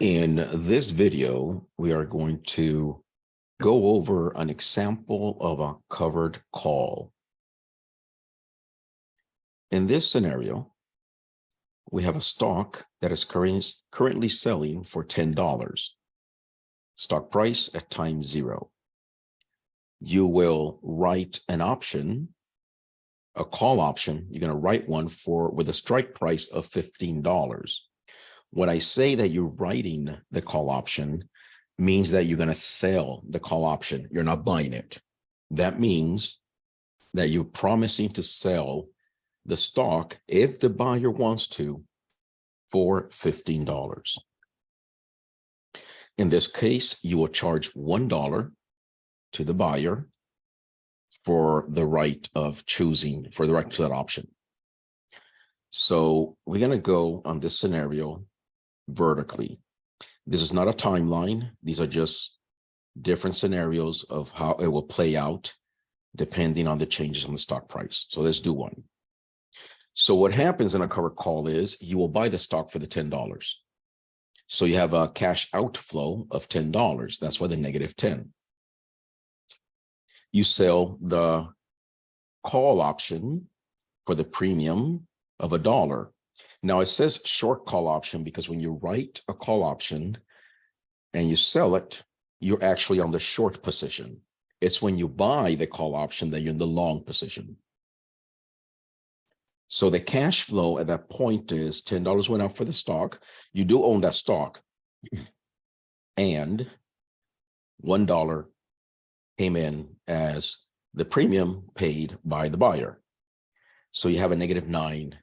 In this video, we are going to go over an example of a covered call. In this scenario, we have a stock that is currently selling for $10. Stock price at time 0. You will write an option, a call option. You're going to write one with a strike price of $15. When I say that you're writing the call option, means that you're going to sell the call option. You're not buying it. That means that you're promising to sell the stock if the buyer wants to for $15. In this case, you will charge $1 to the buyer for the right of choosing, for the right to that option. So we're going to go on this scenario vertically. This is not a timeline. These are just different scenarios of how it will play out depending on the changes in the stock price. So let's do one. So what happens in a covered call is you will buy the stock for the $10. So you have a cash outflow of $10. That's why the -10. You sell the call option for the premium of $1. Now it says short call option because when you write a call option and you sell it, you're actually on the short position. It's when you buy the call option that you're in the long position. So the cash flow at that point is $10 went up for the stock. You do own that stock. And $1 came in as the premium paid by the buyer. So you have a -9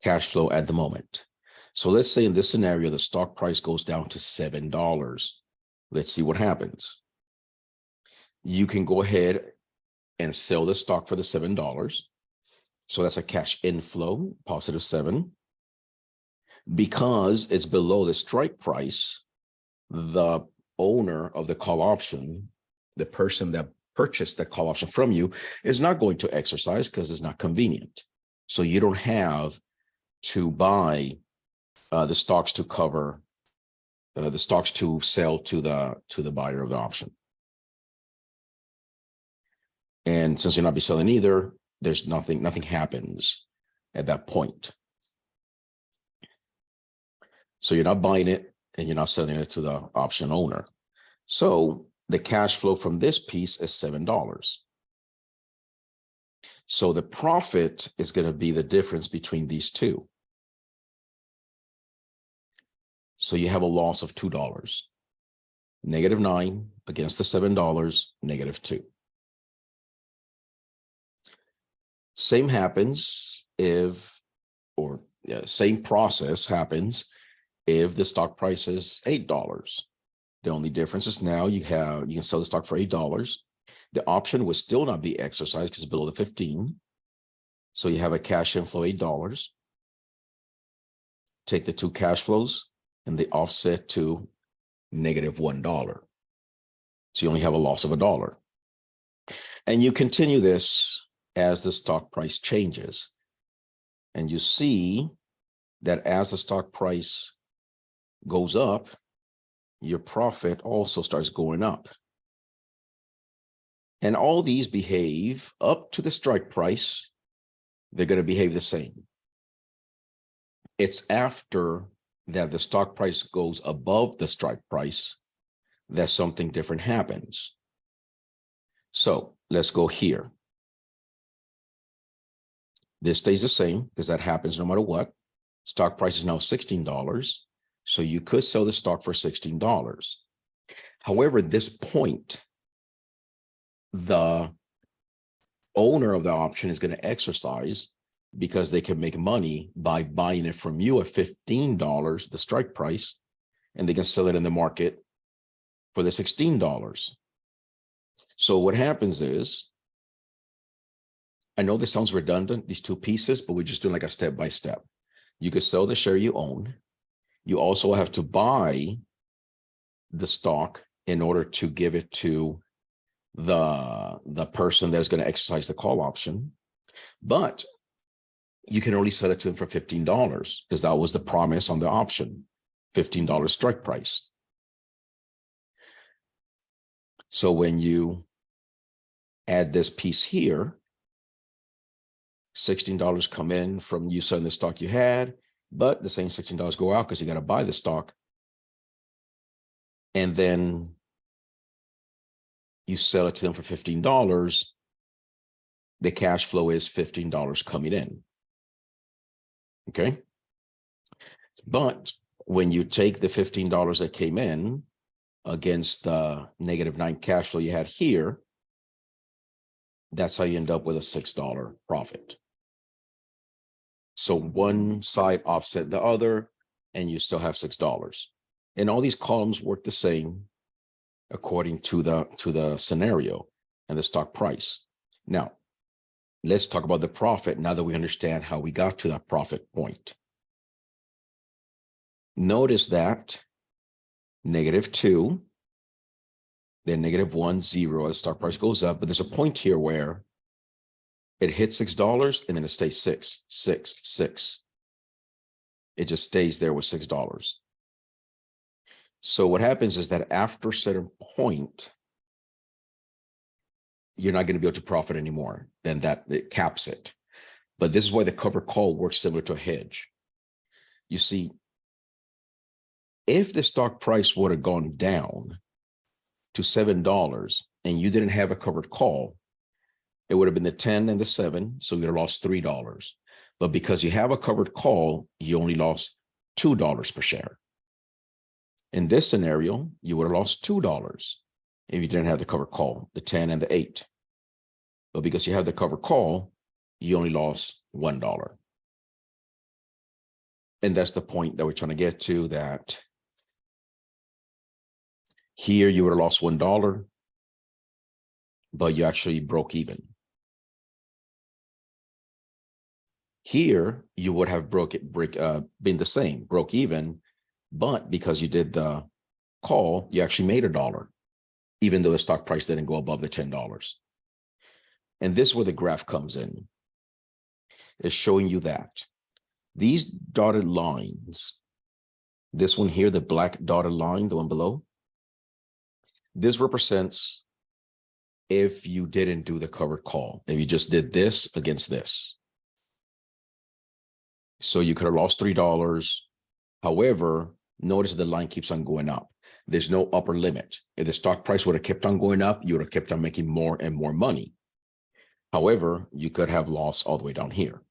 cash flow at the moment. So let's say in this scenario, the stock price goes down to $7. Let's see what happens. You can go ahead and sell the stock for the $7. So that's a cash inflow, +7. Because it's below the strike price, the owner of the call option, the person that purchased the call option from you, is not going to exercise because it's not convenient. So you don't have to buy the stocks to cover the stocks to sell to the buyer of the option. And since you're not be selling either, there's nothing happens at that point. So you're not buying it and you're not selling it to the option owner. So the cash flow from this piece is $7. So the profit is going to be the difference between these two. So you have a loss of $2. -9 against the $7, -2. Same happens if, or same process happens if the stock price is $8. The only difference is now you can sell the stock for $8. The option would still not be exercised because it's below the 15. So you have a cash inflow $8. Take the two cash flows and they offset to -$1. So you only have a loss of $1. And you continue this as the stock price changes. And you see that as the stock price goes up, your profit also starts going up. And all these behave up to the strike price. They're going to behave the same. It's after that the stock price goes above the strike price that something different happens. So let's go here. This stays the same because that happens no matter what. Stock price is now $16. So you could sell the stock for $16. However, at this point, the owner of the option is going to exercise because they can make money by buying it from you at $15, the strike price, and they can sell it in the market for the $16. So what happens is, I know this sounds redundant, these two pieces, but we're just doing like a step-by-step. You could sell the share you own. You also have to buy the stock in order to give it to the person that's going to exercise the call option. But you can only sell it to them for $15 because that was the promise on the option. $15 strike price. So when you add this piece here, $16 come in from you selling the stock you had, but the same $16 go out because you got to buy the stock. And then you sell it to them for $15. The cash flow is $15 coming in. Okay. But when you take the $15 that came in against the -9 cash flow you had here, that's how you end up with a $6 profit. So one side offset the other, and you still have $6. And all these columns work the same according to the scenario and the stock price. Now, let's talk about the profit now that we understand how we got to that profit point. Notice that -2, then -1, 0, as stock price goes up, but there's a point here where it hits $6 and then it stays 6, 6, 6. It just stays there with $6. So what happens is that after a certain point, you're not going to be able to profit anymore. Then that it caps it. But this is why the covered call works similar to a hedge. You see, if the stock price would have gone down to $7 and you didn't have a covered call, it would have been the 10 and the 7, so you'd have lost $3. But because you have a covered call, you only lost $2 per share. In this scenario, you would have lost $2 if you didn't have the covered call, the 10 and the 8. But because you have the covered call, you only lost $1. And that's the point that we're trying to get to, that here you would have lost $1, but you actually broke even. Here, you would have been the same, broke even, but because you did the call, you actually made $1, even though the stock price didn't go above the $10. And this is where the graph comes in. It's showing you that these dotted lines, this one here, the black dotted line, the one below, this represents if you didn't do the covered call, if you just did this against this. So you could have lost $3. However, notice the line keeps on going up. There's no upper limit. If the stock price would have kept on going up, you would have kept on making more and more money. However, you could have lost all the way down here.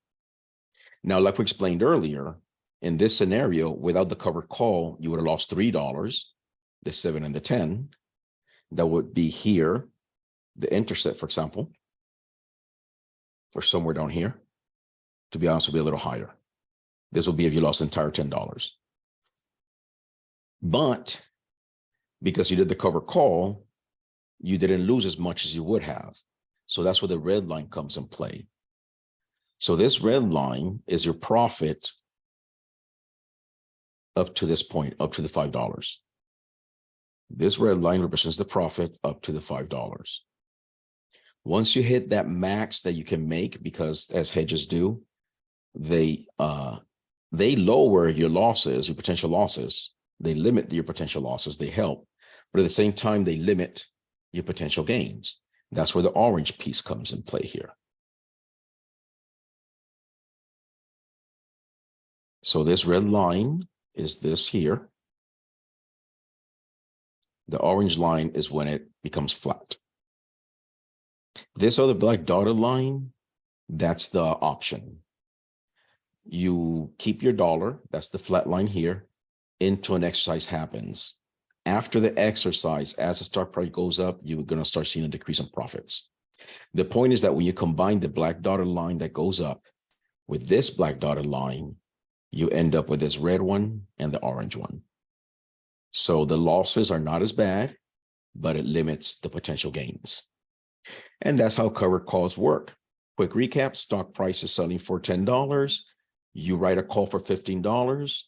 Now, like we explained earlier, in this scenario, without the covered call, you would have lost $3, the 7 and the 10. That would be here, the intercept, for example, or somewhere down here. To be honest, would be a little higher. This will be if you lost the entire $10. But because you did the covered call, you didn't lose as much as you would have. So that's where the red line comes in play. So this red line is your profit up to this point, up to the $5. This red line represents the profit up to the $5. Once you hit that max that you can make, because as hedges do, they lower your losses, your potential losses. They limit your potential losses. They help, but at the same time, they limit your potential gains. That's where the orange piece comes in play here. So this red line is this here. The orange line is when it becomes flat. This other black dotted line, that's the option. You keep your $1, that's the flat line here, until an exercise happens. After the exercise, as the stock price goes up, you're going to start seeing a decrease in profits. The point is that when you combine the black dotted line that goes up with this black dotted line, you end up with this red one and the orange one. So the losses are not as bad, but it limits the potential gains. And that's how covered calls work. Quick recap, stock price is selling for $10. You write a call for $15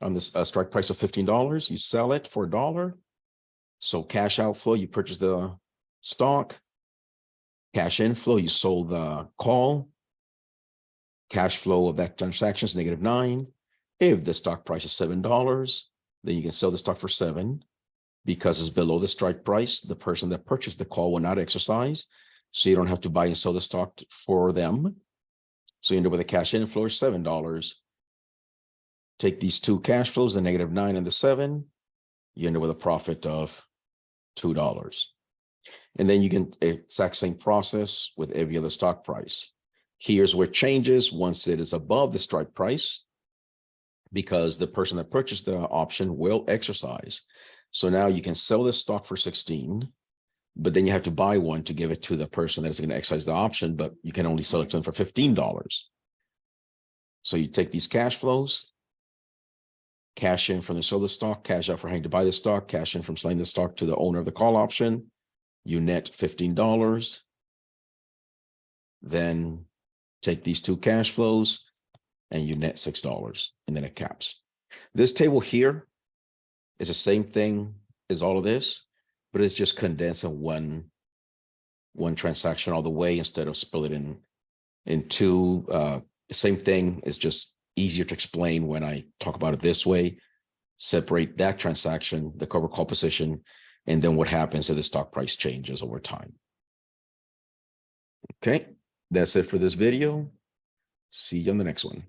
on this strike price of $15. You sell it for $1. So cash outflow, you purchase the stock. Cash inflow, you sold the call. Cash flow of that transaction is -9. If the stock price is $7, Then you can sell the stock for 7 because it's below the strike price. The person that purchased the call will not exercise. So you don't have to buy and sell the stock for them. So you end up with a cash inflow of $7. Take these two cash flows, the -9 and the 7, you end up with a profit of $2. And then you can, exact same process with every other stock price. Here's where it changes once it is above the strike price, because the person that purchased the option will exercise. So now you can sell this stock for 16, but then you have to buy one to give it to the person that's going to exercise the option, but you can only sell it to them for $15. So you take these cash flows, cash in from the sell the stock, cash out for having to buy the stock, cash in from selling the stock to the owner of the call option. You net $15. Then take these two cash flows and you net $6, and then it caps. This table here is the same thing as all of this, but it's just condensing one transaction all the way instead of split it in two. Same thing. It's just easier to explain when I talk about it this way. Separate that transaction, the cover call position, and then what happens if the stock price changes over time. Okay, that's it for this video. See you on the next one.